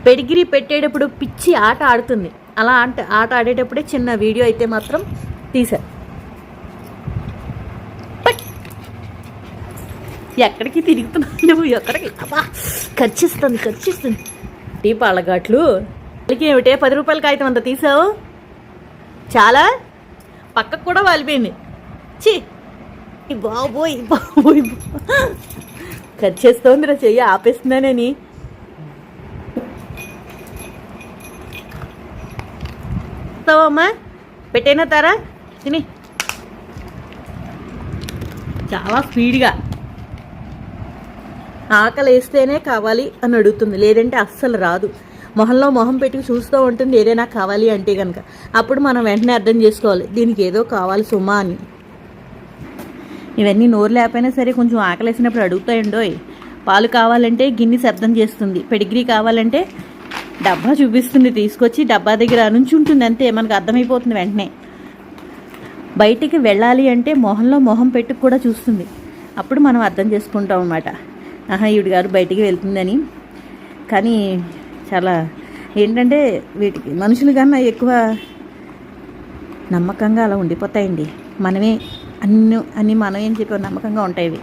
పెడిగిరి పెట్టేటప్పుడు పిచ్చి ఆట ఆడుతుంది. అలా ఆట ఆడేటప్పుడే చిన్న వీడియో అయితే మాత్రం తీసా. ఎక్కడికి తిరుగుతున్నావు నువ్వు? ఎక్కడికి? అబ్బా ఖర్చిస్తుంది. టీ పాలఘాట్లు ఏమిటే 10 రూపాయల కాగితం అంత తీసావు? చాలా పక్కకు కూడా వాలిపోయింది. ఛీ బాబోయ్ ఖర్చేస్తోందిరా, చెయ్యి ఆపేస్తున్నానని. అమ్మా పెట్టేనా తారా తిని. చాలా స్పీడ్గా ఆకలి వేస్తేనే కావాలి అని అడుగుతుంది, లేదంటే అస్సలు రాదు. మొహంలో మొహం పెట్టి చూస్తూ ఉంటుంది ఏదైనా కావాలి అంటే కనుక. అప్పుడు మనం వెంటనే అర్థం చేసుకోవాలి దీనికి ఏదో కావాలి సుమా అని. ఇవన్నీ నోరు లేకపోయినా సరే కొంచెం ఆకలి వేసినప్పుడు అడుగుతాయండోయ్. పాలు కావాలంటే గిన్నె శబ్దం చేస్తుంది, పెడిగ్రీ కావాలంటే డబ్బా చూపిస్తుంది, తీసుకొచ్చి డబ్బా దగ్గర నుంచి ఉంటుంది, అంతే మనకు అర్థమైపోతుంది వెంటనే. బయటికి వెళ్ళాలి అంటే మొహంలో మొహం పెట్టి కూడా చూస్తుంది, అప్పుడు మనం అర్థం చేసుకుంటాం అన్నమాట. ఈవిడ గారు బయటికి వెళ్తుందని. కానీ చాలా ఏంటంటే వీటికి మనుషులు కన్నా ఎక్కువ నమ్మకంగా అలా ఉండిపోతాయండి. మనమే అన్నీ మనమేం చెప్పి నమ్మకంగా ఉంటాయి ఇవి.